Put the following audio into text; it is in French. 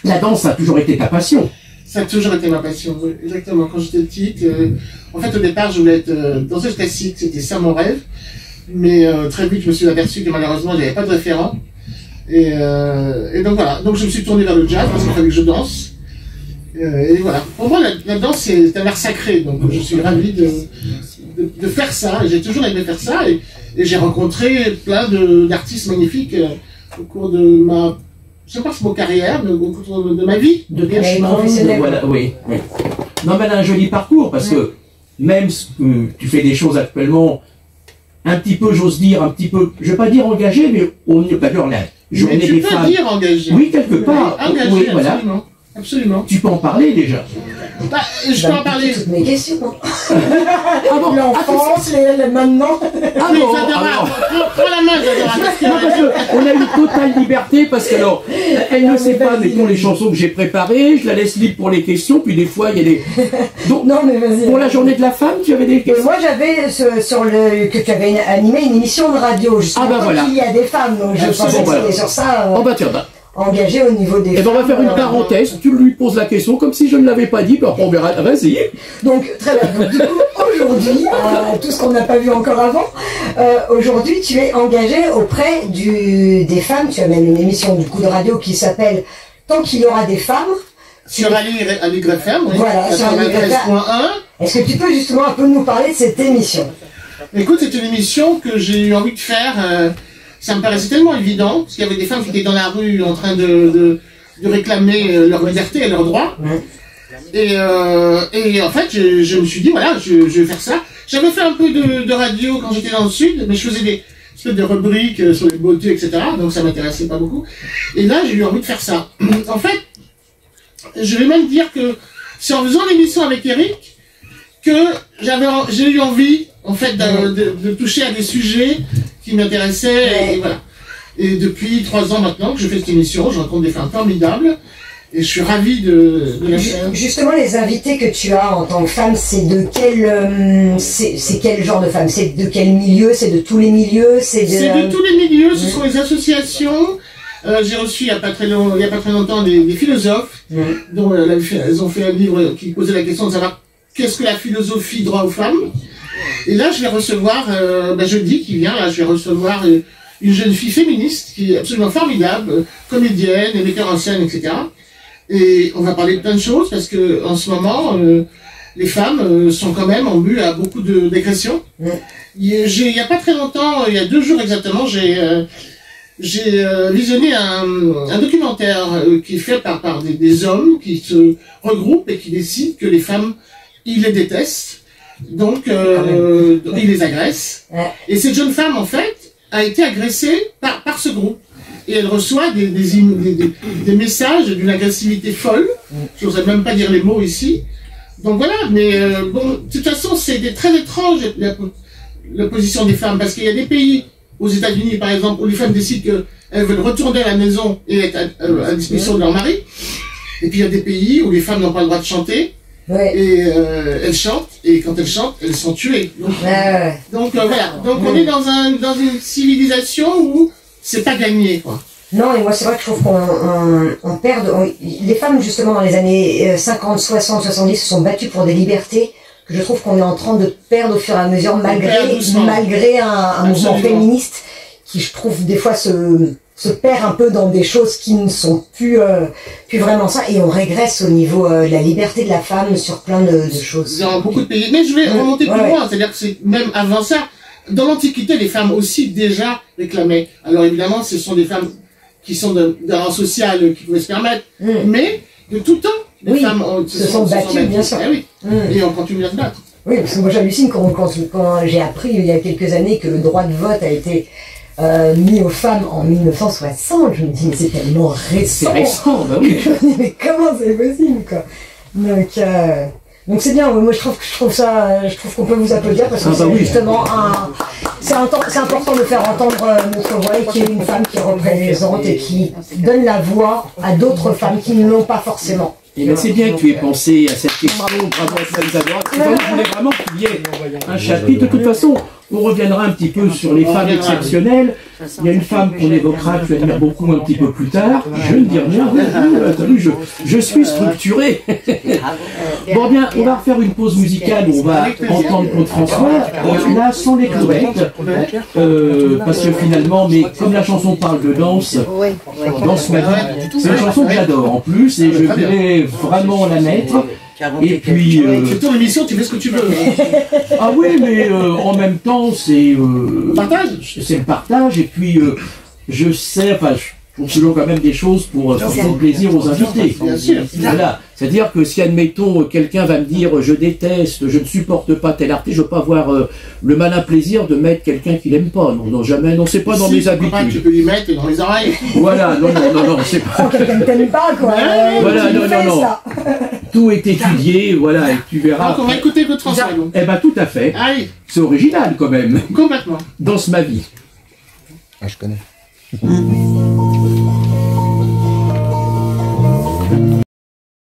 La danse, ça a toujours été ta passion. Ça a toujours été ma passion, oui, exactement. Quand j'étais petite, en fait, au départ, je voulais être danseuse classique, c'était ça mon rêve. Mais très vite, je me suis aperçu que malheureusement, il n'y avait pas de référent. Et donc voilà, donc je me suis tourné vers le jazz parce qu'il fallait que je danse. Et voilà, pour moi, la danse, c'est un art sacré. Donc je suis ravi de faire ça. J'ai toujours aimé faire ça. Et j'ai rencontré plein d'artistes magnifiques au cours de ma... Je sais pas si c'est mon carrière, mais au cours de ma vie. De ton chemin, voilà, oui, oui. Non, mais elle a un joli parcours, parce que même tu fais des choses actuellement, un petit peu, j'ose dire, un petit peu, je vais pas dire engagé, mais au niveau, d'accord, la journée des femmes. Tu peux dire engagé. Oui, quelque part. Engagé, oui, absolument. Voilà. Absolument. Tu peux en parler déjà. Bah, je peux en parler. Toutes mes questions. Ah bon, l'enfance, maintenant. Ah oui, bon, Zadora, prends la main, Zadora. On a une totale liberté parce que alors, elle ne sait pas, mais pour les chansons que j'ai préparées, je la laisse libre pour les questions, puis des fois il y a des. Donc, non, mais vas-y. Pour la journée de la femme, tu avais des questions. Moi j'avais que tu avais animé une émission de radio, justement. Ah bah voilà. Il y a des femmes, donc je pensais que c'était sur ça. Oh bah tiens, bah. Engagé au niveau des femmes. On va faire une parenthèse, tu lui poses la question comme si je ne l'avais pas dit, puis après on verra, vas-y. Donc très bien, donc, du coup aujourd'hui, tout ce qu'on n'a pas vu encore avant, aujourd'hui tu es engagé auprès des femmes, tu as même une émission du coup de radio qui s'appelle Tant qu'il y aura des femmes. Sur Aligre FM, oui. Voilà, sur Aligre FM. Est-ce que tu peux justement un peu nous parler de cette émission? Écoute, c'est une émission que j'ai eu envie de faire. Ça me paraissait tellement évident, parce qu'il y avait des femmes qui étaient dans la rue en train de réclamer leur liberté et leurs droits. Et en fait, je me suis dit, voilà, je vais faire ça. J'avais fait un peu de radio quand j'étais dans le sud, mais je faisais des espèces de rubriques sur les beautés, etc. Donc ça m'intéressait pas beaucoup. Et là, j'ai eu envie de faire ça. En fait, je vais même dire que c'est en faisant l'émission avec Eric que j'ai eu envie, en fait, de toucher à des sujets qui m'intéressaient, et voilà. Et depuis 3 ans maintenant que je fais cette émission, je rencontre des femmes formidables, et je suis ravi de la faire. Justement, les invités que tu as en tant que femme, c'est de quel, c'est quel genre de femme? C'est de quel milieu? C'est de tous les milieux? C'est de tous les milieux, ce sont les associations. J'ai reçu il n'y a pas très longtemps des philosophes, dont elles ont fait un livre qui posait la question de savoir qu'est-ce que la philosophie droit aux femmes. Et là, je vais recevoir, jeudi qui vient, là, je vais recevoir une jeune fille féministe qui est absolument formidable, comédienne, metteur en scène, etc. Et on va parler de plein de choses parce que en ce moment, les femmes sont quand même en but à beaucoup d'agressions. Il y a pas très longtemps, il y a 2 jours exactement, j'ai visionné un documentaire qui est fait par des hommes qui se regroupent et qui décident que les femmes, ils les détestent. Donc, il les agresse. Et cette jeune femme, en fait, a été agressée par ce groupe. Et elle reçoit des messages d'une agressivité folle. Je n'oserais même pas dire les mots ici. Donc voilà, mais bon, de toute façon, c'est très étrange la position des femmes. Parce qu'il y a des pays, aux États-Unis par exemple, où les femmes décident qu'elles veulent retourner à la maison et être à disposition de leur mari. Et puis il y a des pays où les femmes n'ont pas le droit de chanter. Et elles chantent, et quand elles chantent, elles sont tuées. Donc voilà, donc on est dans une civilisation où c'est pas gagné, quoi. Non, et moi c'est vrai que je trouve qu'on perd... Les femmes justement dans les années 50, 60, 70 se sont battues pour des libertés que je trouve qu'on est en train de perdre au fur et à mesure malgré un mouvement féministe qui je trouve des fois se perd un peu dans des choses qui ne sont plus vraiment ça, et on régresse au niveau de la liberté de la femme sur plein de choses. Dans beaucoup de pays, mais je vais remonter plus loin, c'est-à-dire que c'est même avant ça, dans l'Antiquité, les femmes aussi déjà réclamaient. Alors évidemment, ce sont des femmes qui sont d'un rang social qui pouvaient se permettre, mais de tout temps, les femmes se sont battues, bien sûr. Et on continue à se battre. Oui, parce que moi j'hallucine quand j'ai appris il y a quelques années que le droit de vote a été mis aux femmes en 1960, je me dis mais c'est tellement récent. C'est récent, bah oui. Je me dis mais comment c'est possible, quoi. Donc c'est bien, moi je trouve qu'on peut vous applaudir parce que c'est justement c'est important de faire entendre notre voix et qu'il y ait une femme qui représente et qui donne la voix à d'autres femmes qui ne l'ont pas forcément. Et ben c'est bien que tu aies pensé à cette question, bravo à toi Zadora. Je voulais vraiment qu'il y ait un chapitre. De toute façon, on reviendra un petit peu sur les femmes exceptionnelles. Il y a une femme qu'on évoquera, que tu admires beaucoup un petit peu plus tard. Je ne dis rien, t'as vu, je suis structuré. Bon bien, on va refaire une pause musicale où on va entendre Claude François, là sans les clouettes, parce que finalement, mais comme la chanson parle de danse, Danse ma vie, c'est une chanson que j'adore en plus, et je voulais vraiment la mettre. Et puis... C'est ton émission, tu fais ce que tu veux. Ah oui, mais en même temps, c'est... Partage. C'est le partage, et puis je sais, enfin, je trouve toujours quand même des choses pour faire plaisir aux invités. Bien sûr. Voilà, c'est-à-dire que si, admettons, quelqu'un va me dire « je déteste, je ne supporte pas tel artiste », je ne veux pas avoir le malin plaisir de mettre quelqu'un qui l'aime pas. Non, non, jamais, non, c'est pas dans mes habitudes. Tu peux lui mettre dans les oreilles. Voilà, non, c'est pas... Quelqu'un ne t'aime pas, quoi. Voilà, non. Tout est étudié, voilà, et tu verras. Donc on va écouter Claude François. Eh ben tout à fait. Allez. C'est original quand même. Complètement. Danse ma vie. Ah, je connais.